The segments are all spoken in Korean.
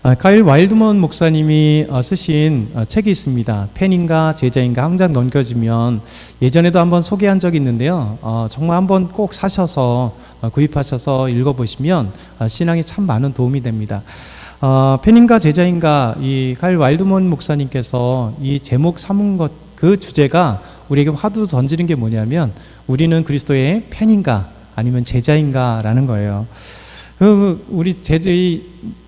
카일 와일드먼 목사님이 쓰신 책이 있습니다. 팬인가 제자인가 한 장 넘겨주면 예전에도 한번 소개한 적이 있는데요. 정말 한번 꼭 사셔서 구입하셔서 읽어보시면 신앙에 참 많은 도움이 됩니다. 팬인가 제자인가 이 카일 와일드먼 목사님께서 이 제목 삼은 것, 그 주제가 우리에게 화두 던지는 게 뭐냐면 우리는 그리스도의 팬인가 아니면 제자인가 라는 거예요. 우리 이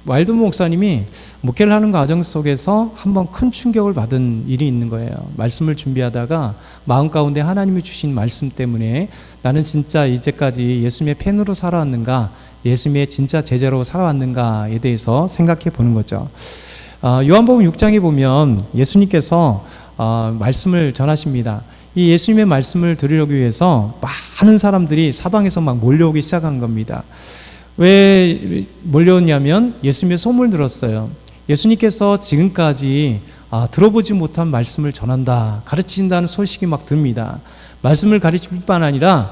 와일드먼 목사님이 목회를 하는 과정 속에서 한번 큰 충격을 받은 일이 있는 거예요. 말씀을 준비하다가 마음 가운데 하나님이 주신 말씀 때문에 나는 진짜 이제까지 예수님의 팬으로 살아왔는가, 예수님의 진짜 제자로 살아왔는가에 대해서 생각해 보는 거죠. 요한복음 6장에 보면 예수님께서 말씀을 전하십니다. 이 예수님의 말씀을 들으려기 위해서 많은 사람들이 사방에서 막 몰려오기 시작한 겁니다. 왜 몰려오냐면 예수님의 소문을 들었어요. 예수님께서 지금까지 들어보지 못한 말씀을 전한다, 가르치신다는 소식이 막 듭니다. 말씀을 가르칠 뿐만 아니라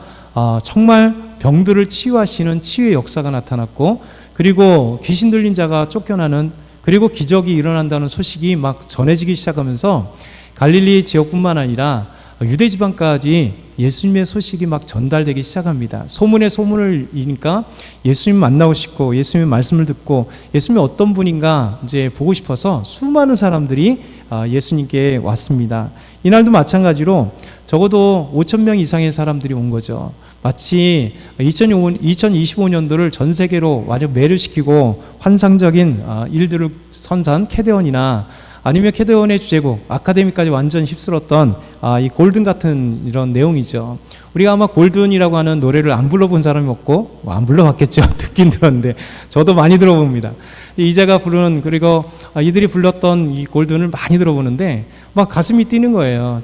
정말 병들을 치유하시는 치유의 역사가 나타났고, 그리고 귀신 들린 자가 쫓겨나는, 그리고 기적이 일어난다는 소식이 막 전해지기 시작하면서 갈릴리 지역뿐만 아니라 유대 지방까지 예수님의 소식이 막 전달되기 시작합니다. 소문에 소문을 이니까 예수님 만나고 싶고 예수님의 말씀을 듣고 예수님이 어떤 분인가 이제 보고 싶어서 수많은 사람들이 예수님께 왔습니다. 이날도 마찬가지로 적어도 5,000명 이상의 사람들이 온 거죠. 마치 2025년도를 전 세계로 완전 매료시키고 환상적인 일들을 선사한 캐데언이나 아니면 캐데언의 주제곡 아카데미까지 완전 휩쓸었던 이 골든 같은 이런 내용이죠. 우리가 아마 골든이라고 하는 노래를 안 불러본 사람이 없고, 안 불러봤겠죠. 듣긴 들었는데 저도 많이 들어봅니다. 이자가 부르는, 그리고 이들이 불렀던 이 골든을 많이 들어보는데 막 가슴이 뛰는 거예요.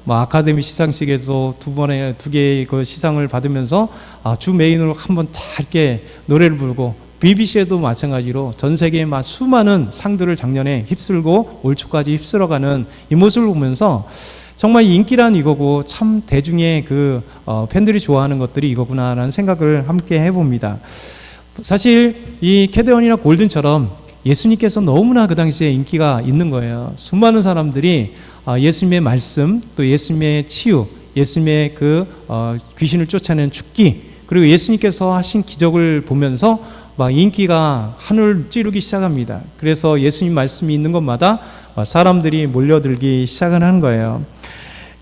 아카데미 시상식에서 두 개의 그 시상을 받으면서 주 메인으로 한번 짧게 노래를 부르고, BBC에도 마찬가지로 전 세계의 수많은 상들을 작년에 휩쓸고 올 초까지 휩쓸어가는 이 모습을 보면서 정말 인기란 이거고 참 대중의 그 팬들이 좋아하는 것들이 이거구나라는 생각을 함께 해봅니다. 사실 이 캐데언이나 골든처럼 예수님께서 너무나 그 당시에 인기가 있는 거예요. 수많은 사람들이 예수님의 말씀, 또 예수님의 치유, 예수님의 그 귀신을 쫓아내는 죽기, 그리고 예수님께서 하신 기적을 보면서 막 인기가 하늘 찌르기 시작합니다. 그래서 예수님 말씀이 있는 곳마다 사람들이 몰려들기 시작을 하는 거예요.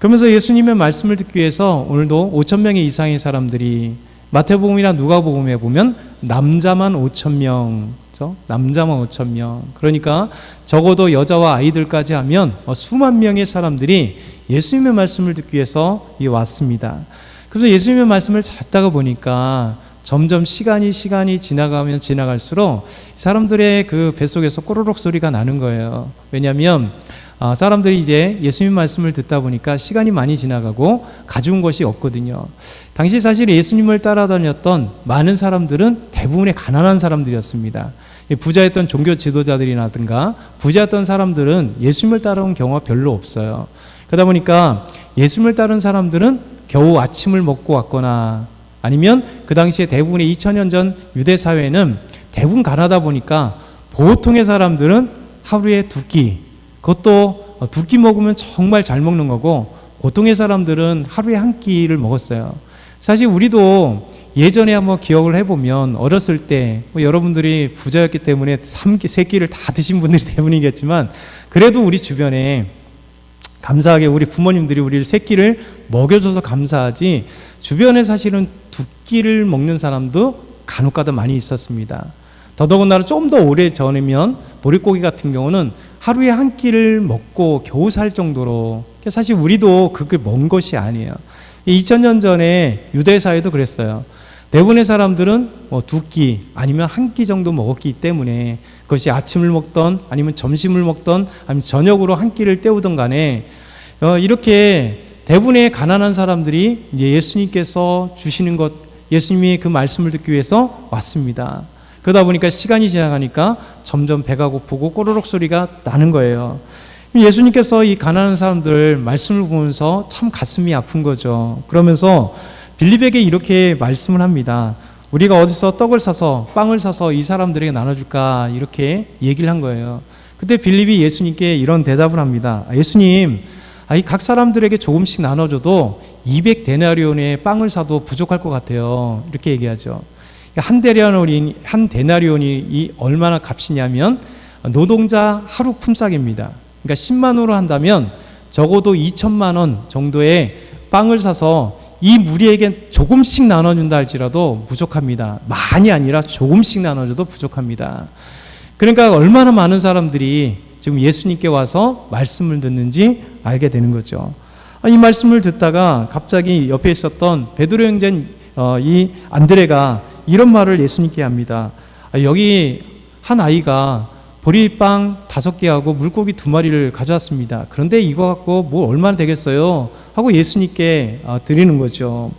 그러면서 예수님의 말씀을 듣기 위해서 오늘도 5,000명 이상의 사람들이, 마태복음이나 누가복음에 보면 남자만 5,000명, 그렇죠? 남자만 5,000명. 그러니까 적어도 여자와 아이들까지 하면 수만 명의 사람들이 예수님의 말씀을 듣기 위해서 왔습니다. 그래서 예수님의 말씀을 듣다가 보니까 점점 시간이 지나가면 지나갈수록 사람들의 그 뱃속에서 꼬르륵 소리가 나는 거예요. 왜냐하면 사람들이 이제 예수님 말씀을 듣다 보니까 시간이 많이 지나가고 가져온 것이 없거든요. 당시 사실 예수님을 따라다녔던 많은 사람들은 대부분의 가난한 사람들이었습니다. 부자였던 종교 지도자들이라든가 부자였던 사람들은 예수님을 따라온 경우가 별로 없어요. 그러다 보니까 예수님을 따른 사람들은 겨우 아침을 먹고 왔거나, 아니면 그 당시에 대부분의 2000년 전 유대 사회는 대부분 가난하다 보니까 보통의 사람들은 하루에 2끼, 그것도 2끼 먹으면 정말 잘 먹는 거고, 보통의 사람들은 하루에 1끼를 먹었어요. 사실 우리도 예전에 한번 기억을 해보면 어렸을 때 여러분들이 부자였기 때문에 3끼를 다 드신 분들이 대부분이겠지만, 그래도 우리 주변에 감사하게 우리 부모님들이 우리를 3끼를 먹여줘서 감사하지, 주변에 사실은 2끼를 먹는 사람도 간혹가다 많이 있었습니다. 더더군다나 좀 더 오래 전이면 보릿고기 같은 경우는 하루에 1끼를 먹고 겨우 살 정도로, 사실 우리도 그게 먼 것이 아니에요. 2000년 전에 유대 사회도 그랬어요. 대부분의 사람들은 2끼 아니면 1끼 정도 먹었기 때문에, 그것이 아침을 먹던 아니면 점심을 먹던 아니면 저녁으로 1끼를 때우던 간에 이렇게 대부분의 가난한 사람들이 이제 예수님께서 주시는 것, 예수님이 그 말씀을 듣기 위해서 왔습니다. 그러다 보니까 시간이 지나가니까 점점 배가 고프고 꼬르륵 소리가 나는 거예요. 예수님께서 이 가난한 사람들 말씀을 보면서 참 가슴이 아픈 거죠. 그러면서 빌립에게 이렇게 말씀을 합니다. 우리가 어디서 떡을 사서 빵을 사서 이 사람들에게 나눠줄까 이렇게 얘기를 한 거예요. 그때 빌립이 예수님께 이런 대답을 합니다. 예수님, 각 사람들에게 조금씩 나눠줘도 200데나리온의 빵을 사도 부족할 것 같아요. 이렇게 얘기하죠. 한 데나리온이 얼마나 값이냐면 노동자 하루 품삯입니다. 그러니까 10만 원으로 한다면 적어도 2천만 원 정도의 빵을 사서 이 무리에게 조금씩 나눠준다 할지라도 부족합니다. 많이 아니라 조금씩 나눠줘도 부족합니다. 그러니까 얼마나 많은 사람들이 지금 예수님께 와서 말씀을 듣는지 알게 되는 거죠. 이 말씀을 듣다가 갑자기 옆에 있었던 베드로 형제인 이 안드레가 이런 말을 예수님께 합니다. 여기 한 아이가 보리빵 5개하고 물고기 2마리를 가져왔습니다. 그런데 이거 갖고 뭐 얼마나 되겠어요? 하고 예수님께 드리는 거죠.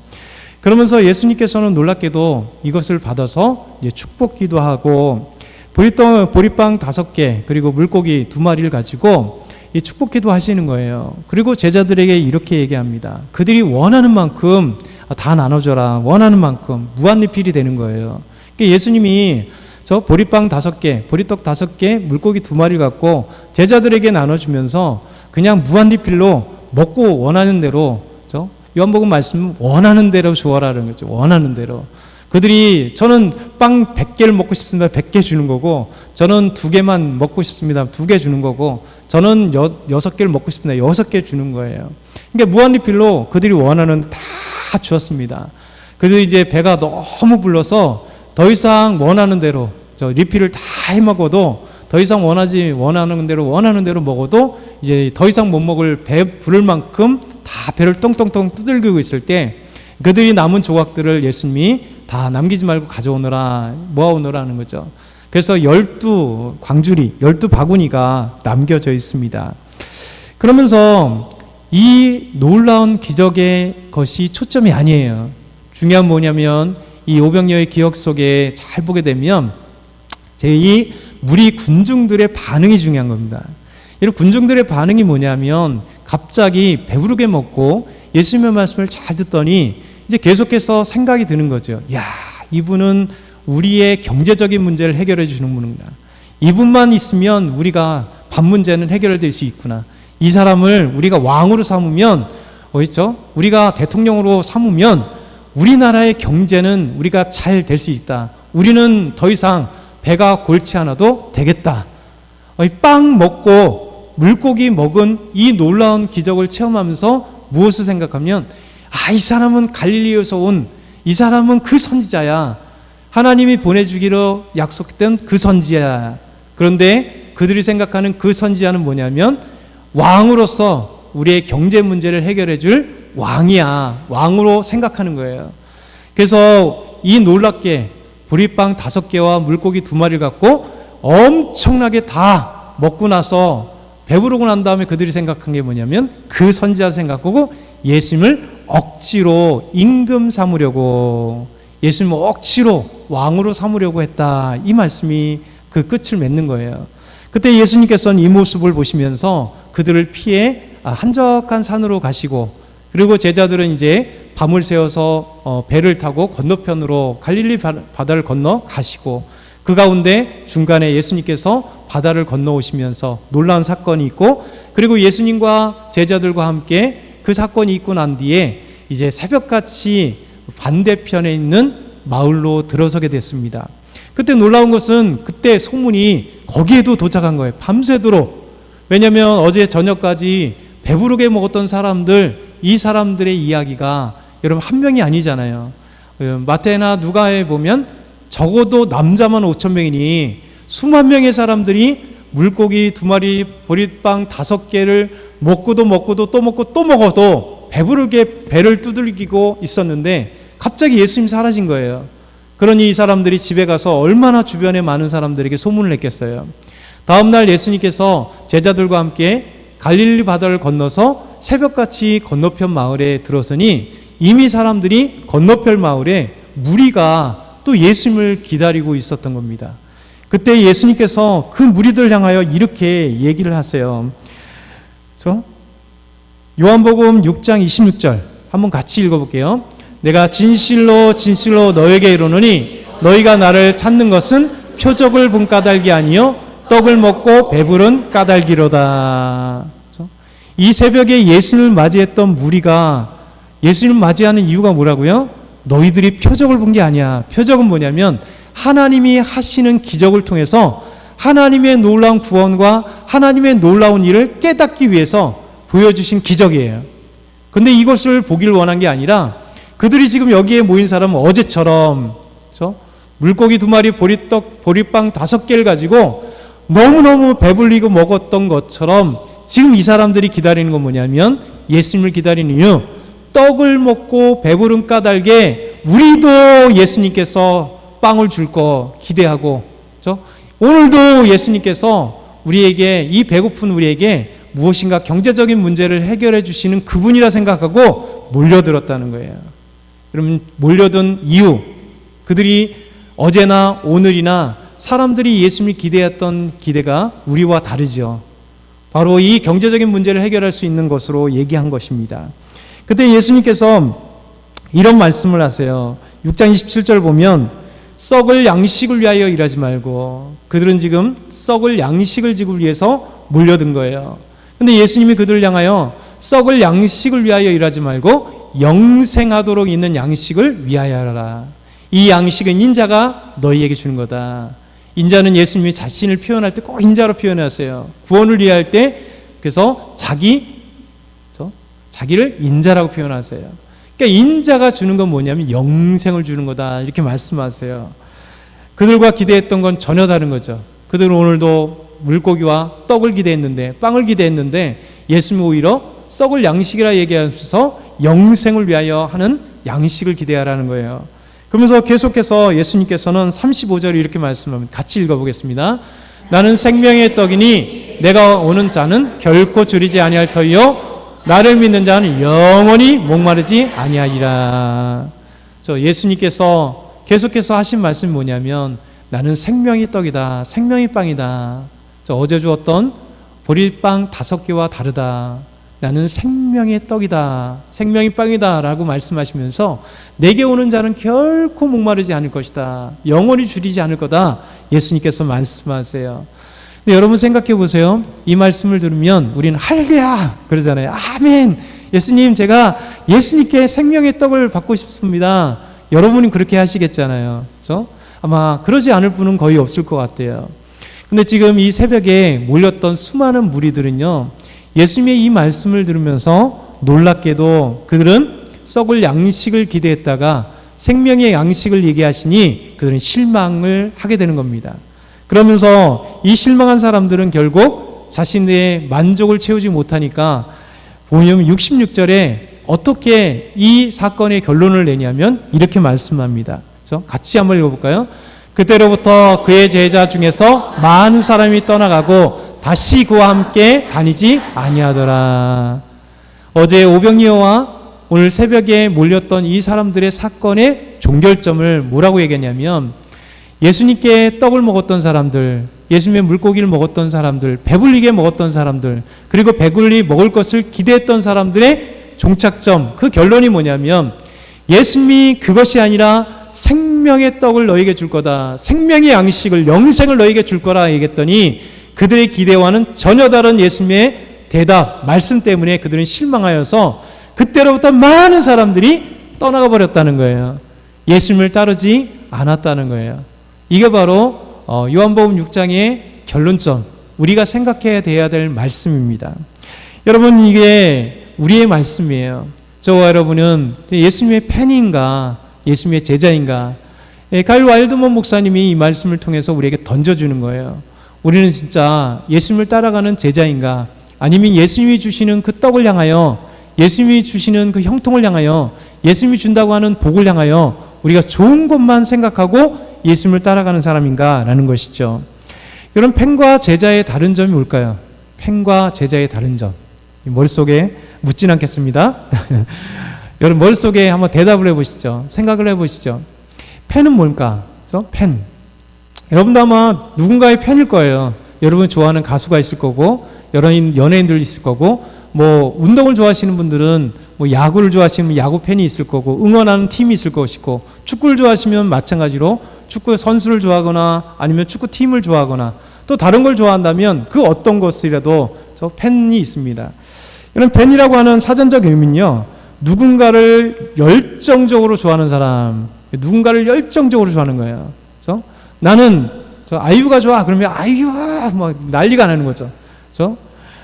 그러면서 예수님께서는 놀랍게도 이것을 받아서 축복 기도하고 보리빵 5개 그리고 물고기 2마리를 가지고 이 축복 기도하시는 거예요. 그리고 제자들에게 이렇게 얘기합니다. 그들이 원하는 만큼 다 나눠줘라. 원하는 만큼 무한리필이 되는 거예요. 그러니까 예수님이 저 보리빵 5개, 보리떡 5개, 물고기 2마리 갖고 제자들에게 나눠주면서 그냥 무한리필로 먹고 원하는 대로, 요한복음 말씀 원하는 대로 주어라는 거죠. 원하는 대로. 그들이 저는 빵 100개를 먹고 싶습니다. 100개 주는 거고, 저는 2개만 먹고 싶습니다. 2개 주는 거고, 저는 6개를 먹고 싶습니다. 6개 주는 거예요. 그러니까 무한리필로 그들이 원하는 다 주었습니다. 그들이 이제 배가 너무 불러서 더 이상 원하는 대로 리필을 다 해먹어도 더 이상 원하는 대로 먹어도 이제 더 이상 못 먹을 배 부를 만큼 다 배를 똥똥똥 두들기고 있을 때 그들이 남은 조각들을 예수님이 다 남기지 말고 모아오느라는 거죠. 그래서 12바구니가 남겨져 있습니다. 그러면서 이 놀라운 기적의 것이 초점이 아니에요. 중요한 뭐냐면 이 오병이어의 기억 속에 잘 보게 되면 이 무리 군중들의 반응이 중요한 겁니다. 이 군중들의 반응이 뭐냐면 갑자기 배부르게 먹고 예수님의 말씀을 잘 듣더니 이제 계속해서 생각이 드는 거죠. 야, 이분은 우리의 경제적인 문제를 해결해 주는 분이구나. 이분만 있으면 우리가 밥 문제는 해결될 수 있구나. 이 사람을 우리가 왕으로 삼으면 우리가 대통령으로 삼으면 우리나라의 경제는 우리가 잘 될 수 있다. 우리는 더 이상 배가 골치 않아도 되겠다. 빵 먹고 물고기 먹은 이 놀라운 기적을 체험하면서 무엇을 생각하면 이 사람은 갈릴리에서 온 이 사람은 그 선지자야. 하나님이 보내주기로 약속했던 그 선지자야. 그런데 그들이 생각하는 그 선지자는 뭐냐면 왕으로서 우리의 경제 문제를 해결해 줄 왕이야. 왕으로 생각하는 거예요. 그래서 이 놀랍게 보리빵 5개와 물고기 2마리를 갖고 엄청나게 다 먹고 나서 배부르고 난 다음에 그들이 생각한 게 뭐냐면 그 선지자를 생각하고 예수님을 억지로 임금 삼으려고, 예수님을 억지로 왕으로 삼으려고 했다. 이 말씀이 그 끝을 맺는 거예요. 그때 예수님께서는 이 모습을 보시면서 그들을 피해 한적한 산으로 가시고, 그리고 제자들은 이제 밤을 새워서 배를 타고 건너편으로 갈릴리 바다를 건너 가시고, 그 가운데 중간에 예수님께서 바다를 건너오시면서 놀라운 사건이 있고, 그리고 예수님과 제자들과 함께 그 사건이 있고 난 뒤에 이제 새벽같이 반대편에 있는 마을로 들어서게 됐습니다. 그때 놀라운 것은 그때 소문이 거기에도 도착한 거예요. 밤새도록. 왜냐하면 어제 저녁까지 배부르게 먹었던 사람들, 이 사람들의 이야기가 여러분 한 명이 아니잖아요. 마태나 누가에 보면 적어도 남자만 5,000명이니 수만 명의 사람들이 물고기 2마리, 보리빵 5개를 먹고도 또 먹고 또 먹어도 배부르게 배를 두들기고 있었는데 갑자기 예수님이 사라진 거예요. 그러니 이 사람들이 집에 가서 얼마나 주변에 많은 사람들에게 소문을 냈겠어요. 다음날 예수님께서 제자들과 함께 갈릴리 바다를 건너서 새벽같이 건너편 마을에 들어서니 이미 사람들이 건너편 마을에 무리가 또 예수님을 기다리고 있었던 겁니다. 그때 예수님께서 그 무리들을 향하여 이렇게 얘기를 하세요. 요한복음 6장 26절 한번 같이 읽어볼게요. 내가 진실로 진실로 너에게 이르노니 너희가 나를 찾는 것은 표적을 본 까닭이 아니요 떡을 먹고 배부른 까닭이로다. 이 새벽에 예수님을 맞이했던 무리가 예수님을 맞이하는 이유가 뭐라고요? 너희들이 표적을 본 게 아니야. 표적은 뭐냐면 하나님이 하시는 기적을 통해서 하나님의 놀라운 구원과 하나님의 놀라운 일을 깨닫기 위해서 보여주신 기적이에요. 근데 이것을 보기를 원한 게 아니라 그들이 지금 여기에 모인 사람은 어제처럼 물고기 2마리 보리빵 5개를 가지고 너무너무 배불리고 먹었던 것처럼 지금 이 사람들이 기다리는 건 뭐냐면 예수님을 기다리는 이유, 떡을 먹고 배부른 까닭에 우리도 예수님께서 빵을 줄 거 기대하고 오늘도 예수님께서 우리에게 이 배고픈 우리에게 무엇인가 경제적인 문제를 해결해 주시는 그분이라 생각하고 몰려들었다는 거예요. 그러면 몰려든 이유, 그들이 어제나 오늘이나 사람들이 예수님을 기대했던 기대가 우리와 다르죠. 바로 이 경제적인 문제를 해결할 수 있는 것으로 얘기한 것입니다. 그때 예수님께서 이런 말씀을 하세요. 6장 27절 보면 썩을 양식을 위하여 일하지 말고, 그들은 지금 썩을 양식을 지기 위해서 몰려든 거예요. 근데 예수님이 그들을 향하여 썩을 양식을 위하여 일하지 말고 영생하도록 있는 양식을 위하여 하라. 이 양식은 인자가 너희에게 주는 거다. 인자는 예수님이 자신을 표현할 때 꼭 인자로 표현하세요. 구원을 이해할 때 그래서 자기를 인자라고 표현하세요. 그러니까 인자가 주는 건 뭐냐면 영생을 주는 거다 이렇게 말씀하세요. 그들과 기대했던 건 전혀 다른 거죠. 그들은 오늘도 물고기와 떡을 기대했는데, 빵을 기대했는데 예수님이 오히려 썩을 양식이라 얘기하면서 영생을 위하여 하는 양식을 기대하라는 거예요. 그러면서 계속해서 예수님께서는 35절에 이렇게 말씀합니다. 같이 읽어보겠습니다. 나는 생명의 떡이니 내가 오는 자는 결코 줄이지 아니할 터이요 나를 믿는 자는 영원히 목마르지 아니하리라. 예수님께서 계속해서 하신 말씀이 뭐냐면 나는 생명의 떡이다, 생명의 빵이다. 어제 주었던 보리빵 5개와 다르다. 나는 생명의 떡이다, 생명의 빵이다 라고 말씀하시면서 내게 오는 자는 결코 목마르지 않을 것이다, 영원히 줄이지 않을 거다 예수님께서 말씀하세요. 근데 여러분 생각해 보세요. 이 말씀을 들으면 우리는 할렐루야 그러잖아요. 아멘, 예수님 제가 예수님께 생명의 떡을 받고 싶습니다. 여러분은 그렇게 하시겠잖아요. 그렇죠? 아마 그러지 않을 분은 거의 없을 것 같아요. 근데 지금 이 새벽에 몰렸던 수많은 무리들은요, 예수님의 이 말씀을 들으면서 놀랍게도 그들은 썩을 양식을 기대했다가 생명의 양식을 얘기하시니 그들은 실망을 하게 되는 겁니다. 그러면서 이 실망한 사람들은 결국 자신의 만족을 채우지 못하니까 보면 66절에 어떻게 이 사건의 결론을 내냐면 이렇게 말씀합니다. 그렇죠? 같이 한번 읽어볼까요? 그때로부터 그의 제자 중에서 많은 사람이 떠나가고 다시 그와 함께 다니지 아니하더라. 어제 오병이어와 오늘 새벽에 몰렸던 이 사람들의 사건의 종결점을 뭐라고 얘기했냐면 예수님께 떡을 먹었던 사람들, 예수님의 물고기를 먹었던 사람들, 배불리게 먹었던 사람들, 그리고 배불리 먹을 것을 기대했던 사람들의 종착점, 그 결론이 뭐냐면 예수님이 그것이 아니라 생명의 떡을 너에게 줄 거다, 생명의 양식을, 영생을 너에게 줄 거라 얘기했더니 그들의 기대와는 전혀 다른 예수님의 대답, 말씀 때문에 그들은 실망하여서 그때로부터 많은 사람들이 떠나가 버렸다는 거예요. 예수님을 따르지 않았다는 거예요. 이게 바로 요한복음 6장의 결론점, 우리가 생각해야 돼야 될 말씀입니다. 여러분, 이게 우리의 말씀이에요. 저와 여러분은 예수님의 팬인가 예수님의 제자인가? 가일 와일드먼 목사님이 이 말씀을 통해서 우리에게 던져주는 거예요. 우리는 진짜 예수님을 따라가는 제자인가? 아니면 예수님이 주시는 그 떡을 향하여, 예수님이 주시는 그 형통을 향하여, 예수님이 준다고 하는 복을 향하여 우리가 좋은 것만 생각하고 예수님을 따라가는 사람인가? 라는 것이죠. 여러분, 팬과 제자의 다른 점이 뭘까요? 팬과 제자의 다른 점. 머릿속에 묻진 않겠습니다. 여러분 머릿속에 한번 대답을 해보시죠. 생각을 해보시죠. 팬은 뭘까? 그렇죠? 팬. 여러분도 아마 누군가의 팬일 거예요. 여러분 좋아하는 가수가 있을 거고, 여러 연예인들 있을 거고, 뭐 운동을 좋아하시는 분들은 뭐 야구를 좋아하시면 야구 팬이 있을 거고 응원하는 팀이 있을 것이고 축구를 좋아하시면 마찬가지로 축구 선수를 좋아하거나 아니면 축구 팀을 좋아하거나 또 다른 걸 좋아한다면 그 어떤 것이라도 저 팬이 있습니다. 이런 팬이라고 하는 사전적 의미는요, 누군가를 열정적으로 좋아하는 사람, 누군가를 열정적으로 좋아하는 거예요. 그렇죠? 나는 저 아이유가 좋아 그러면 아이유 막 난리가 나는 거죠. 그렇죠?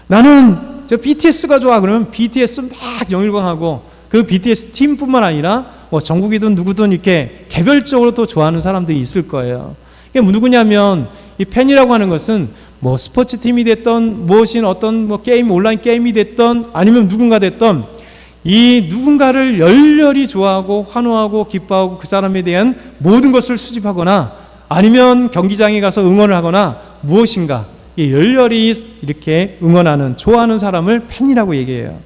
나는 저 BTS가 좋아 그러면 BTS 막 영일광하고 그 BTS 팀뿐만 아니라 뭐 정국이든 누구든 이렇게 개별적으로 또 좋아하는 사람들이 있을 거예요. 이게 누구냐면 이 팬이라고 하는 것은 뭐 스포츠 팀이 됐던 무엇인 어떤 뭐 게임 온라인 게임이 됐던 아니면 누군가 됐던 이 누군가를 열렬히 좋아하고 환호하고 기뻐하고 그 사람에 대한 모든 것을 수집하거나 아니면 경기장에 가서 응원을 하거나 무엇인가 열렬히 이렇게 응원하는 좋아하는 사람을 팬이라고 얘기해요.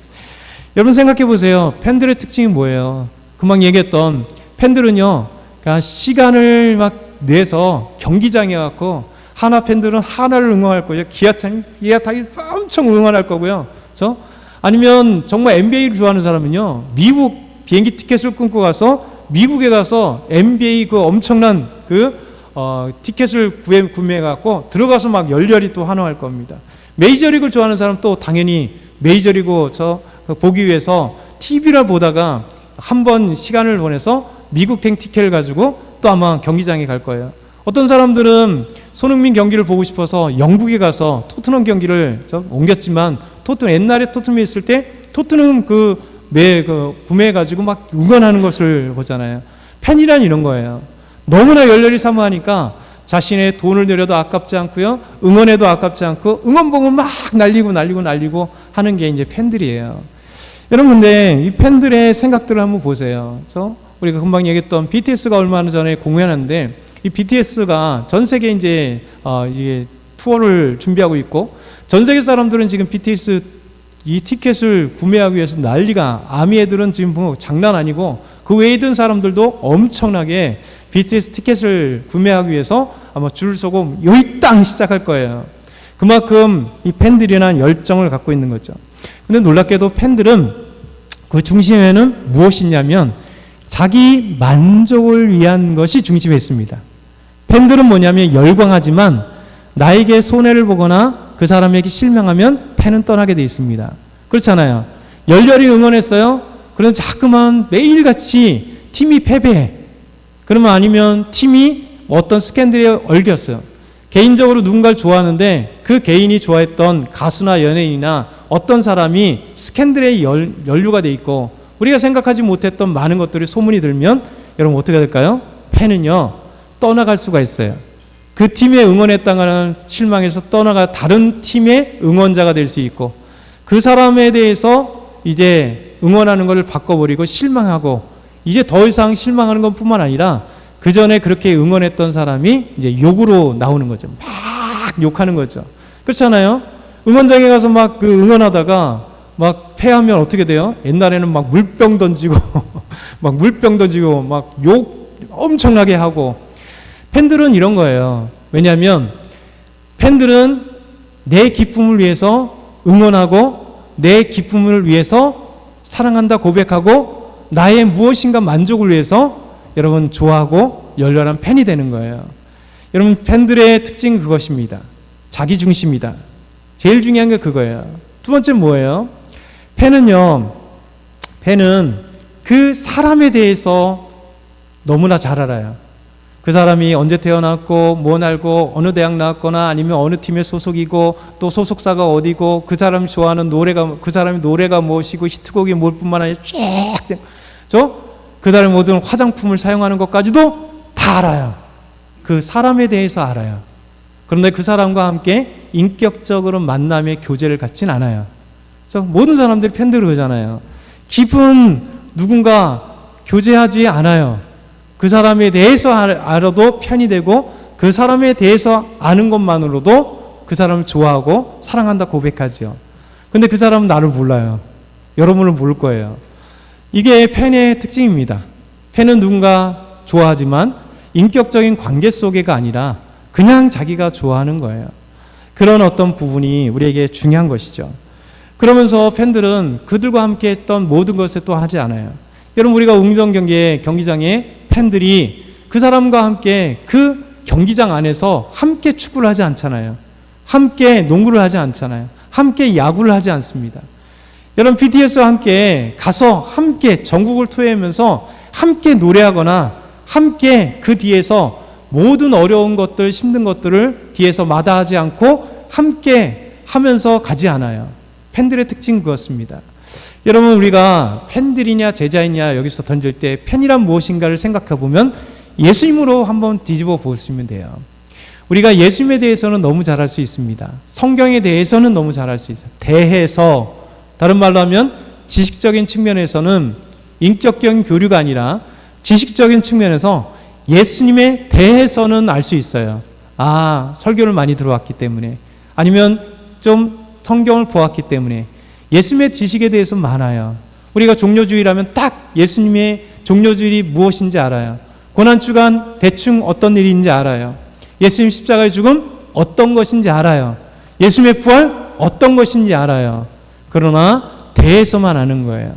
여러분 생각해 보세요. 팬들의 특징이 뭐예요? 금방 얘기했던 팬들은요, 그러니까 시간을 막 내서 경기장에 갖고 하나 팬들은 하나를 응원할 거예요. 기아 타기 엄청 응원할 거고요. 그렇죠? 아니면 정말 NBA를 좋아하는 사람은요, 미국 비행기 티켓을 끊고 가서 미국에 가서 NBA 그 엄청난 티켓을 구매해 갖고 들어가서 막 열렬히 또 환호할 겁니다. 메이저리그를 좋아하는 사람 또 당연히 메이저리그 보기 위해서 TV를 보다가 한번 시간을 보내서 미국행 티켓을 가지고 또 아마 경기장에 갈 거예요. 어떤 사람들은 손흥민 경기를 보고 싶어서 영국에 가서 토트넘 경기를 옮겼지만 옛날에 토트넘에 있을 때 토트넘 구매해가지고 막 응원하는 것을 보잖아요. 팬이란 이런 거예요. 너무나 열렬히 사모하니까 자신의 돈을 들여도 아깝지 않고요, 응원해도 아깝지 않고 응원봉은 막 날리고 하는 게 이제 팬들이에요. 여러분 근데 이 팬들의 생각들을 한번 보세요. 우리가 금방 얘기했던 BTS가 얼마 전에 공연하는데 이 BTS가 전 세계 이제 투어를 준비하고 있고 전 세계 사람들은 지금 BTS 이 티켓을 구매하기 위해서 난리가, 아미 애들은 지금 뭐 장난 아니고 그 외에 있던 사람들도 엄청나게 BTS 티켓을 구매하기 위해서 아마 줄을 서고 요이땅 시작할 거예요. 그만큼 이 팬들이란 열정을 갖고 있는 거죠. 근데 놀랍게도 팬들은 그 중심에는 무엇이 있냐면 자기 만족을 위한 것이 중심에 있습니다. 팬들은 뭐냐면 열광하지만 나에게 손해를 보거나 그 사람에게 실망하면 팬은 떠나게 돼 있습니다. 그렇잖아요. 열렬히 응원했어요. 그런 자꾸만 매일같이 팀이 패배해. 그러면 아니면 팀이 어떤 스캔들에 얽혔어요. 개인적으로 누군가를 좋아하는데 그 개인이 좋아했던 가수나 연예인이나 어떤 사람이 스캔들에 연루가 돼 있고 우리가 생각하지 못했던 많은 것들이 소문이 들면 여러분 어떻게 될까요? 팬은요 떠나갈 수가 있어요. 그 팀에 응원했다가는 실망해서 떠나가 다른 팀의 응원자가 될 수 있고 그 사람에 대해서 이제 응원하는 것을 바꿔버리고 실망하고 이제 더 이상 실망하는 것뿐만 아니라 그 전에 그렇게 응원했던 사람이 이제 욕으로 나오는 거죠. 막 욕하는 거죠. 그렇잖아요. 응원장에 가서 막 응원하다가 막 패하면 어떻게 돼요? 옛날에는 막 물병 던지고 막 욕 엄청나게 하고. 팬들은 이런 거예요. 왜냐하면 팬들은 내 기쁨을 위해서 응원하고 내 기쁨을 위해서 사랑한다 고백하고 나의 무엇인가 만족을 위해서 여러분 좋아하고 열렬한 팬이 되는 거예요. 여러분 팬들의 특징은 그것입니다. 자기중심이다. 제일 중요한 게 그거예요. 두 번째 뭐예요? 팬은 그 사람에 대해서 너무나 잘 알아요. 그 사람이 언제 태어났고 뭐 알고 어느 대학 나왔거나 아니면 어느 팀에 소속이고 또 소속사가 어디고 그 사람이 좋아하는 노래가 그 사람이 노래가 무엇이고 히트곡이 뭘 뿐만 아니라 그 사람의 모든 화장품을 사용하는 것까지도 다 알아요. 그 사람에 대해서 알아요. 그런데 그 사람과 함께 인격적으로 만남의 교제를 갖진 않아요. 모든 사람들이 팬들을 그러잖아요. 깊은 누군가 교제하지 않아요. 그 사람에 대해서 알아도 편이 되고 그 사람에 대해서 아는 것만으로도 그 사람을 좋아하고 사랑한다 고백하죠. 근데 그 사람은 나를 몰라요. 여러분을 모를 거예요. 이게 팬의 특징입니다. 팬은 누군가 좋아하지만 인격적인 관계 속에가 아니라 그냥 자기가 좋아하는 거예요. 그런 어떤 부분이 우리에게 중요한 것이죠. 그러면서 팬들은 그들과 함께 했던 모든 것에 또 하지 않아요. 여러분, 우리가 웅동 경기장에 팬들이 그 사람과 함께 그 경기장 안에서 함께 축구를 하지 않잖아요. 함께 농구를 하지 않잖아요. 함께 야구를 하지 않습니다. 여러분, BTS와 함께 가서 함께 전국을 투어하면서 함께 노래하거나 함께 그 뒤에서 모든 어려운 것들, 힘든 것들을 뒤에서 마다하지 않고 함께 하면서 가지 않아요. 팬들의 특징은 그렇습니다. 여러분, 우리가 팬들이냐 제자이냐 여기서 던질 때 팬이란 무엇인가를 생각해 보면 예수님으로 한번 뒤집어 보시면 돼요. 우리가 예수님에 대해서는 너무 잘할 수 있습니다. 성경에 대해서는 너무 잘할 수 있어요. 대해서, 다른 말로 하면 지식적인 측면에서는 인격적인 교류가 아니라 지식적인 측면에서 예수님에 대해서는 알 수 있어요. 아, 설교를 많이 들어왔기 때문에, 아니면 좀 성경을 보았기 때문에 예수님의 지식에 대해서 많아요. 우리가 종료주의라면 딱 예수님의 종료주일이 무엇인지 알아요. 고난주간 대충 어떤 일인지 알아요. 예수님 십자가의 죽음 어떤 것인지 알아요. 예수님의 부활 어떤 것인지 알아요. 그러나 대해서만 아는 거예요.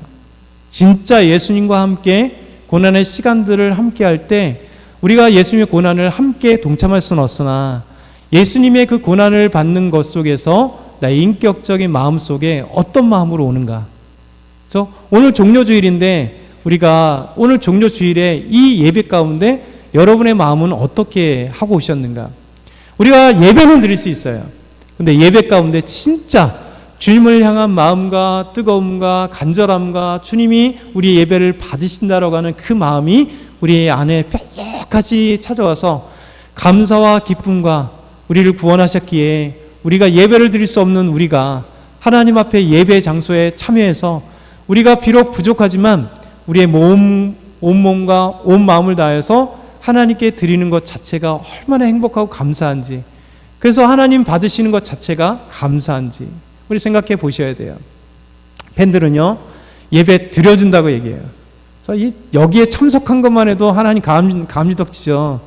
진짜 예수님과 함께 고난의 시간들을 함께 할 때 우리가 예수님의 고난을 함께 동참할 수는 없으나 예수님의 그 고난을 받는 것 속에서 나의 인격적인 마음 속에 어떤 마음으로 오는가. 그래서 오늘 종료주일인데 우리가 오늘 종료주일에 이 예배 가운데 여러분의 마음은 어떻게 하고 오셨는가. 우리가 예배는 드릴 수 있어요. 근데 예배 가운데 진짜 주님을 향한 마음과 뜨거움과 간절함과 주님이 우리 예배를 받으신다라고 하는 그 마음이 우리 안에 뼈까지 찾아와서 감사와 기쁨과 우리를 구원하셨기에 우리가 예배를 드릴 수 없는 우리가 하나님 앞에 예배 장소에 참여해서 우리가 비록 부족하지만 우리의 온몸과 온 마음을 다해서 하나님께 드리는 것 자체가 얼마나 행복하고 감사한지, 그래서 하나님 받으시는 것 자체가 감사한지 우리 생각해 보셔야 돼요. 팬들은요, 예배 드려준다고 얘기해요. 여기에 참석한 것만 해도 하나님 감지덕지죠.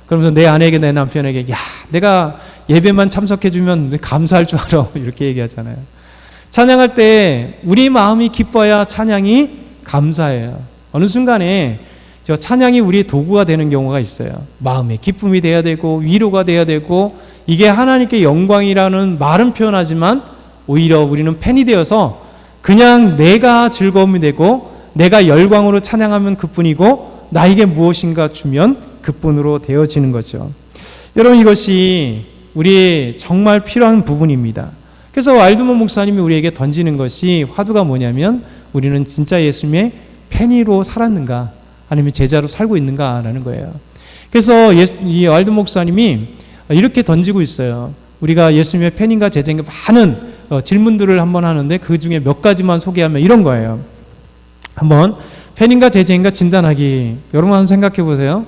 그러면서 내 아내에게, 내 남편에게, 야, 내가 예배만 참석해주면 감사할 줄 알아. 이렇게 얘기하잖아요. 찬양할 때 우리 마음이 기뻐야 찬양이 감사해요. 어느 순간에 저 찬양이 우리의 도구가 되는 경우가 있어요. 마음의 기쁨이 돼야 되고 위로가 돼야 되고, 이게 하나님께 영광이라는 말은 표현하지만 오히려 우리는 팬이 되어서 그냥 내가 즐거움이 되고 내가 열광으로 찬양하면 그뿐이고 나에게 무엇인가 주면 그뿐으로 되어지는 거죠. 여러분, 이것이 우리의 정말 필요한 부분입니다. 그래서 와일드먼 목사님이 우리에게 던지는 것이 화두가 뭐냐면, 우리는 진짜 예수님의 팬으로 살았는가 아니면 제자로 살고 있는가라는 거예요. 그래서 이 와일드 목사님이 이렇게 던지고 있어요. 우리가 예수님의 팬인가 제자인가 많은 질문들을 한번 하는데 그 중에 몇 가지만 소개하면 이런 거예요. 한번 팬인가 제자인가 진단하기. 여러분 한번 생각해 보세요.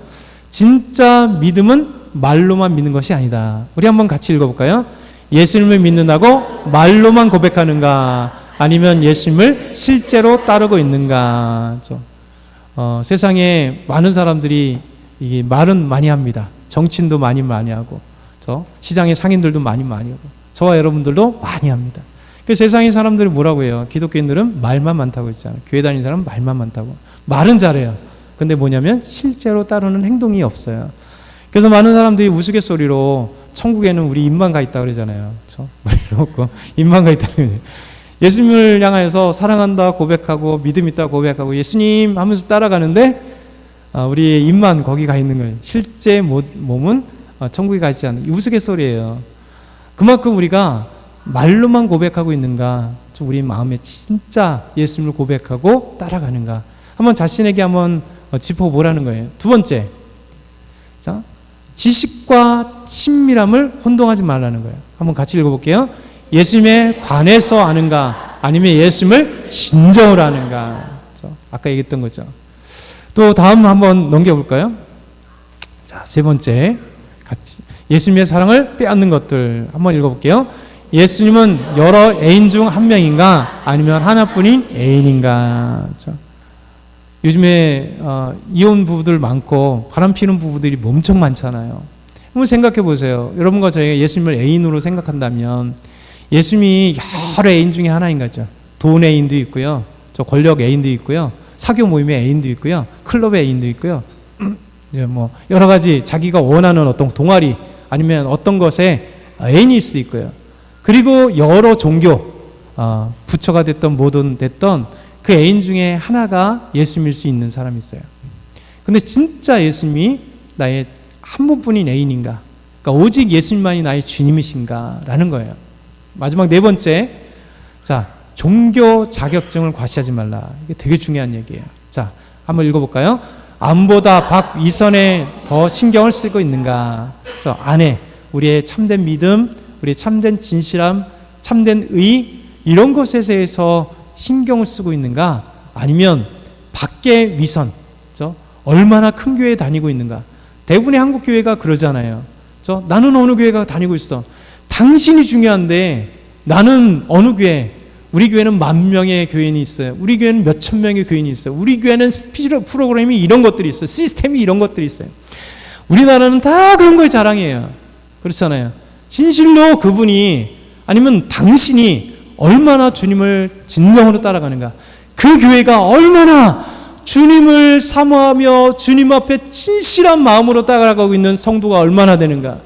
진짜 믿음은 말로만 믿는 것이 아니다. 우리 한번 같이 읽어볼까요? 예수님을 믿는다고 말로만 고백하는가 아니면 예수님을 실제로 따르고 있는가. 세상에 많은 사람들이 이 말은 많이 합니다. 정치인도 많이 하고, 시장의 상인들도 많이 하고, 저와 여러분들도 많이 합니다. 그래서 세상의 사람들이 뭐라고 해요? 기독교인들은 말만 많다고 했잖아요. 교회 다니는 사람은 말만 많다고. 말은 잘해요. 근데 뭐냐면 실제로 따르는 행동이 없어요. 그래서 많은 사람들이 우스갯소리로 천국에는 우리 입만 가 있다 그러잖아요. 그렇죠? 입만 가 있다. 예수님을 향해서 사랑한다 고백하고 믿음 있다 고백하고 예수님 하면서 따라가는데 우리의 입만 거기 가 있는 거예요. 실제 몸은 천국에 가 있지 않는 우스갯소리예요. 그만큼 우리가 말로만 고백하고 있는가, 우리 마음에 진짜 예수님을 고백하고 따라가는가, 한번 자신에게 한번 짚어보라는 거예요. 두 번째, 자, 지식과 친밀함을 혼동하지 말라는 거예요. 한번 같이 읽어볼게요. 예수님에 관해서 아는가 아니면 예수님을 진정으로 아는가. 아까 얘기했던 거죠. 또 다음 한번 넘겨볼까요? 자, 세 번째, 같이 예수님의 사랑을 빼앗는 것들 한번 읽어볼게요. 예수님은 여러 애인 중 한 명인가 아니면 하나뿐인 애인인가. 요즘에 이혼 부부들 많고 바람 피는 부부들이 엄청 많잖아요. 한번 생각해 보세요. 여러분과 저희가 예수님을 애인으로 생각한다면 예수님이 여러 애인 중에 하나인 거죠. 돈 애인도 있고요, 저 권력 애인도 있고요, 사교 모임의 애인도 있고요, 클럽의 애인도 있고요. 뭐 여러 가지 자기가 원하는 어떤 동아리 아니면 어떤 것에 애인일 수도 있고요. 그리고 여러 종교, 부처가 됐던 뭐든 됐던 그 애인 중에 하나가 예수님일 수 있는 사람이 있어요. 근데 진짜 예수님이 나의 한 분뿐인 애인인가? 그러니까 오직 예수님만이 나의 주님이신가? 라는 거예요. 마지막 네 번째, 자, 종교 자격증을 과시하지 말라. 이게 되게 중요한 얘기예요. 자, 한번 읽어볼까요? 암보다 박 위선에 더 신경을 쓰고 있는가? 저 안에 우리의 참된 믿음, 우리의 참된 진실함, 참된 의, 이런 것에 대해서 신경을 쓰고 있는가? 아니면 밖의 위선, 얼마나 큰 교회에 다니고 있는가? 대부분의 한국 교회가 그러잖아요. 나는 어느 교회가 다니고 있어. 당신이 중요한데 나는 어느 교회? 우리 교회는 10,000명의 교인이 있어요. 우리 교회는 몇천 명의 교인이 있어요. 우리 교회는 프로그램이 이런 것들이 있어요. 시스템이 이런 것들이 있어요. 우리나라는 다 그런 거에 자랑이에요. 그렇잖아요. 진실로 그분이 아니면 당신이 얼마나 주님을 진정으로 따라가는가? 그 교회가 얼마나 주님을 사모하며 주님 앞에 진실한 마음으로 따라가고 있는 성도가 얼마나 되는가?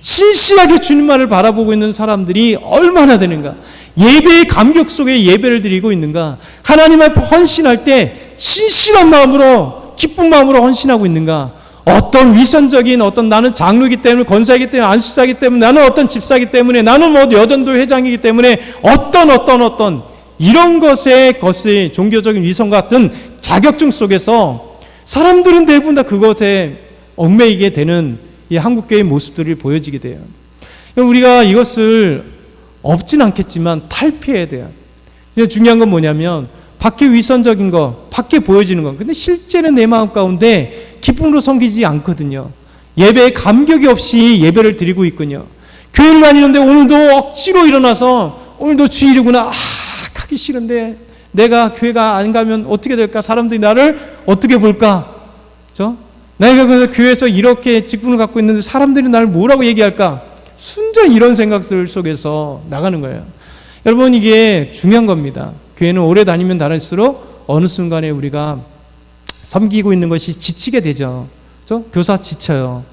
진실하게 주님만을 바라보고 있는 사람들이 얼마나 되는가? 예배의 감격 속에 예배를 드리고 있는가? 하나님 앞에 헌신할 때 진실한 마음으로, 기쁜 마음으로 헌신하고 있는가? 어떤 위선적인 어떤 나는 장로이기 때문에, 권사이기 때문에, 안수사이기 때문에, 나는 어떤 집사이기 때문에, 나는 뭐 여전도 회장이기 때문에 어떤 이런 것의 종교적인 위선 같은 자격증 속에서 사람들은 대부분 다 그것에 얽매이게 되는 이 한국교회의 모습들이 보여지게 돼요. 우리가 이것을 없진 않겠지만 탈피해야 돼요. 중요한 건 뭐냐면 밖에 위선적인 거, 밖에 보여지는 거. 근데 실제는 내 마음 가운데 기쁨으로 섬기지 않거든요. 예배에 감격이 없이 예배를 드리고 있군요. 교회를 다니는데 오늘도 억지로 일어나서 오늘도 주일이구나. 가기 싫은데 내가 교회가 안 가면 어떻게 될까? 사람들이 나를 어떻게 볼까? 내가 그래서 교회에서 이렇게 직분을 갖고 있는데 사람들이 나를 뭐라고 얘기할까? 순전히 이런 생각들 속에서 나가는 거예요. 여러분, 이게 중요한 겁니다. 교회는 오래 다니면 다닐수록 어느 순간에 우리가 섬기고 있는 것이 지치게 되죠. 교사 지쳐요.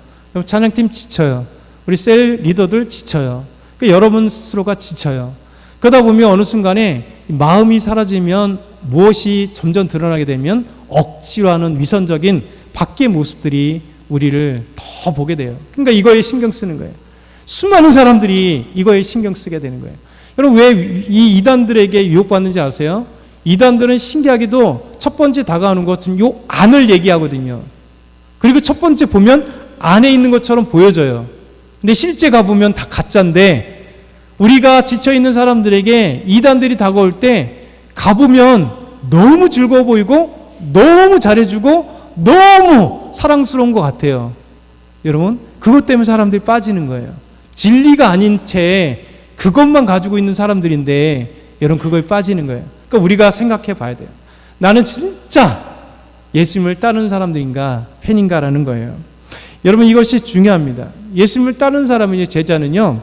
찬양팀 지쳐요. 우리 셀 리더들 지쳐요. 여러분 스스로가 지쳐요. 그러다 보면 어느 순간에 마음이 사라지면 무엇이 점점 드러나게 되면 억지로 하는 위선적인 밖의 모습들이 우리를 더 보게 돼요. 그러니까 이거에 신경 쓰는 거예요. 수많은 사람들이 이거에 신경 쓰게 되는 거예요. 여러분, 왜 이 이단들에게 유혹받는지 아세요? 이단들은 신기하게도 첫 번째 다가오는 것은 요 안을 얘기하거든요. 그리고 첫 번째 보면 안에 있는 것처럼 보여져요. 근데 실제 가보면 다 가짜인데, 우리가 지쳐있는 사람들에게 이단들이 다가올 때 가보면 너무 즐거워 보이고 너무 잘해주고 너무 사랑스러운 것 같아요. 여러분, 그것 때문에 사람들이 빠지는 거예요. 진리가 아닌 채 그것만 가지고 있는 사람들인데 여러분, 그거에 빠지는 거예요. 그러니까 우리가 생각해 봐야 돼요. 나는 진짜 예수님을 따르는 사람들인가, 팬인가라는 거예요. 여러분, 이것이 중요합니다. 예수님을 따르는 사람은, 제자는요,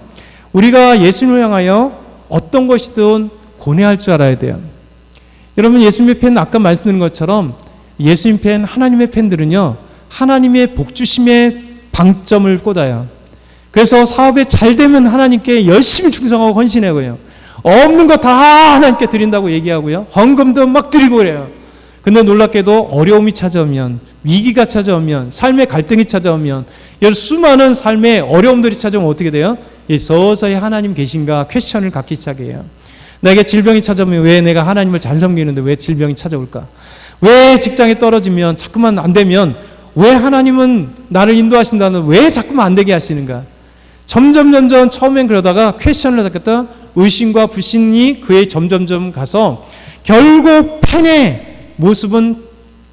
우리가 예수님을 향하여 어떤 것이든 고뇌할 줄 알아야 돼요. 여러분, 예수님의 팬, 아까 말씀드린 것처럼 예수님 팬, 하나님의 팬들은요, 하나님의 복주심에 방점을 꽂아요. 그래서 사업에 잘 되면 하나님께 열심히 충성하고 헌신하고요, 없는 거 다 하나님께 드린다고 얘기하고요, 헌금도 막 드리고 그래요. 근데 놀랍게도 어려움이 찾아오면, 위기가 찾아오면, 삶의 갈등이 찾아오면, 수많은 삶의 어려움들이 찾아오면 어떻게 돼요? 서서히 하나님 계신가 퀘스천을 갖기 시작해요. 나에게 질병이 찾아오면 왜 내가 하나님을 잘 섬기는데 왜 질병이 찾아올까? 왜 직장에 떨어지면, 자꾸만 안 되면 왜 하나님은 나를 인도하신다는, 왜 자꾸만 안 되게 하시는가? 점점 처음엔 그러다가 퀘스천을 갖다 의심과 불신이 그의 점점점 가서 결국 팬의 모습은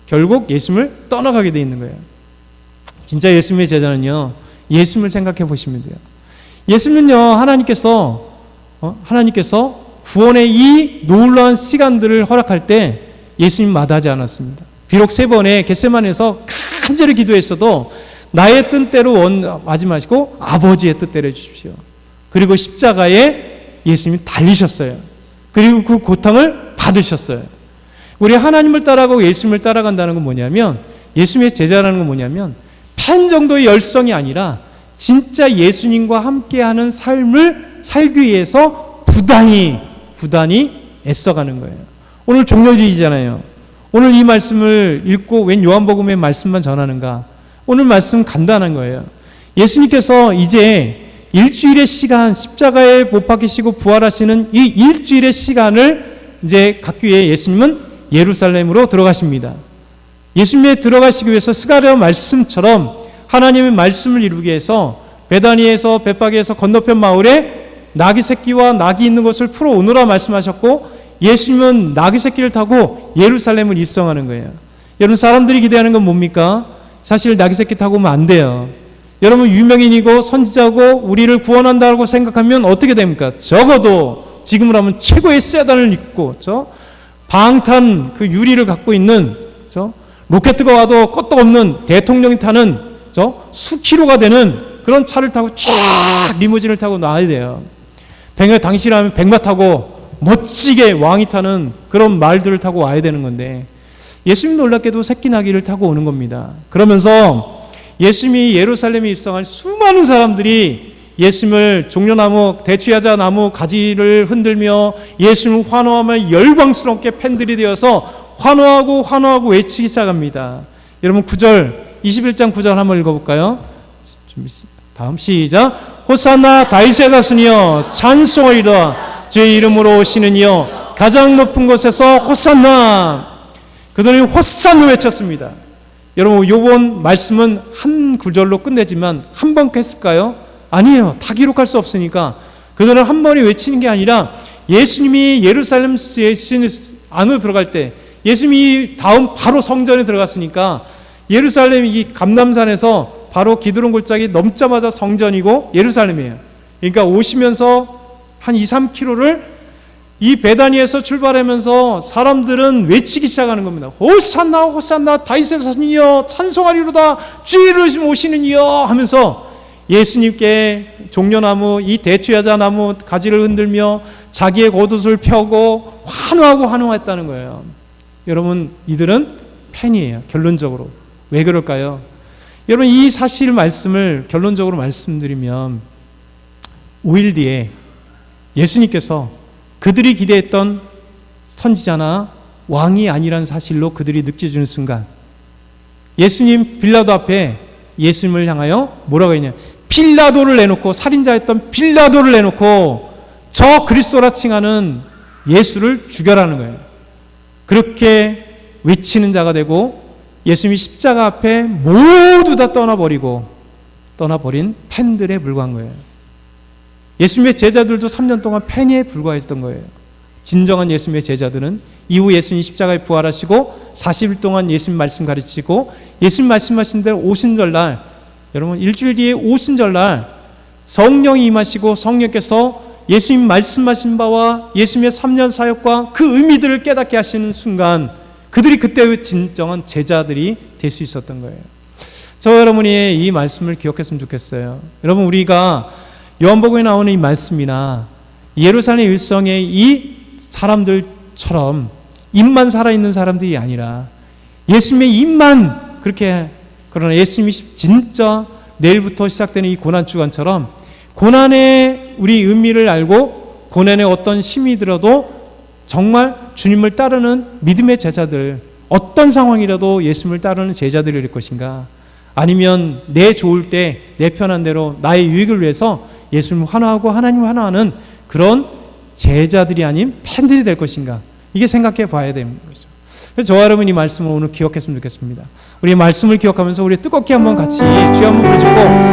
결국 예수님을 떠나가게 돼 있는 거예요. 진짜 예수님의 제자는요, 예수님을 생각해 보시면 돼요. 예수님은요, 하나님께서 구원의 이 놀라운 시간들을 허락할 때 예수님 마다하지 않았습니다. 비록 3번의 겟세마네에서 간절히 기도했어도 나의 뜻대로 하지 마시고 아버지의 뜻대로 해주십시오. 그리고 십자가에 예수님이 달리셨어요. 그리고 그 고통을 받으셨어요. 우리 하나님을 따라가고 예수님을 따라간다는 건 뭐냐면, 예수님의 제자라는 건 뭐냐면 팬 정도의 열성이 아니라 진짜 예수님과 함께하는 삶을 살기 위해서 부단히 애써가는 거예요. 오늘 종료주의잖아요. 오늘 이 말씀을 읽고 웬 요한복음의 말씀만 전하는가? 오늘 말씀 간단한 거예요. 예수님께서 이제 일주일의 시간, 십자가에 못 박히시고 부활하시는 이 일주일의 시간을 이제 갖기 위해 예수님은 예루살렘으로 들어가십니다. 예수님에 들어가시기 위해서 스가랴 말씀처럼 하나님의 말씀을 이루기 위해서 베다니에서 벳바게에서 건너편 마을에 나귀 새끼와 낙이 있는 것을 풀어오느라 말씀하셨고, 예수님은 나귀 새끼를 타고 예루살렘을 입성하는 거예요. 여러분, 사람들이 기대하는 건 뭡니까? 사실 나귀 새끼 타고 오면 안 돼요. 여러분, 유명인이고 선지자고 우리를 구원한다고 생각하면 어떻게 됩니까? 적어도 지금으로 하면 최고의 세단을 입고 방탄 그 유리를 갖고 있는 로켓가 와도 껐떡없는 대통령이 타는 수키로가 되는 그런 차를 타고 쫙 리무진을 타고 나와야 돼요. 당시라면 백마 타고 멋지게 왕이 타는 그런 말들을 타고 와야 되는 건데, 예수님 놀랍게도 새끼 나귀를 타고 오는 겁니다. 그러면서 예수님이 예루살렘에 입성한 수많은 사람들이 예수님을 종려나무, 대추야자 나무 가지를 흔들며 예수님을 환호하며 열광스럽게 팬들이 되어서 환호하고 외치기 시작합니다. 여러분, 21장 9절 한번 읽어볼까요? 다음 시작. 호산나 다윗의 자손이여 찬송하리라. 주의 이름으로 오시는 이여 가장 높은 곳에서 호산나. 그들이 호산나 외쳤습니다. 여러분, 이번 말씀은 한 구절로 끝내지만 한 번 했을까요? 아니에요. 다 기록할 수 없으니까 그들은 한 번에 외치는 게 아니라, 예수님이 예루살렘 안으로 들어갈 때, 예수님이 다음 바로 성전에 들어갔으니까 예루살렘 이 감람산에서 바로 기드론 골짜기 넘자마자 성전이고 예루살렘이에요. 그러니까 오시면서 한 2-3km를 이 베다니에서 출발하면서 사람들은 외치기 시작하는 겁니다. 호산나 호산나 다윗의 자손이여 찬송하리로다. 주의 이름 오시는 이여 하면서 예수님께 종려나무 이 대추야자 나무 가지를 흔들며 자기의 겉옷을 펴고 환호했다는 거예요. 여러분, 이들은 팬이에요. 결론적으로. 왜 그럴까요? 여러분, 이 사실 말씀을 결론적으로 말씀드리면 5일 뒤에 예수님께서 그들이 기대했던 선지자나 왕이 아니라는 사실로 그들이 느껴지는 순간, 예수님 빌라도 앞에 예수님을 향하여 뭐라고 했냐? 빌라도를 내놓고, 살인자였던 빌라도를 내놓고 저 그리스도라 칭하는 예수를 죽여라는 거예요. 그렇게 외치는 자가 되고, 예수님이 십자가 앞에 모두 다 떠나버린 팬들에 불과한 거예요. 예수님의 제자들도 3년 동안 팬에 불과했던 거예요. 진정한 예수님의 제자들은 이후 예수님 십자가에 부활하시고 40일 동안 예수님 말씀 가르치고, 예수님 말씀하신 대로 오순절날, 여러분 일주일 뒤에 오순절날 성령이 임하시고 성령께서 예수님 말씀하신 바와 예수님의 3년 사역과 그 의미들을 깨닫게 하시는 순간, 그들이 그때 진정한 제자들이 될 수 있었던 거예요. 저 여러분이 이 말씀을 기억했으면 좋겠어요. 여러분, 우리가 요한복음에 나오는 이 말씀이나 예루살렘 일성의 이 사람들처럼 입만 살아있는 사람들이 아니라, 예수님의 입만 그렇게, 그러나 예수님이 진짜 내일부터 시작되는 이 고난주간처럼 고난의 우리 의미를 알고 고난의 어떤 힘이 들어도 정말 주님을 따르는 믿음의 제자들, 어떤 상황이라도 예수님을 따르는 제자들이 될 것인가? 아니면 내 좋을 때 내 편한 대로 나의 유익을 위해서 예수님을 환호하고 하나님을 환호하는 그런 제자들이 아닌 팬들이 될 것인가? 이게 생각해 봐야 되는 거죠. 그래서 저와 여러분 이 말씀을 오늘 기억했으면 좋겠습니다. 우리 말씀을 기억하면서 우리 뜨겁게 한번 같이 주여 한번 부르짖고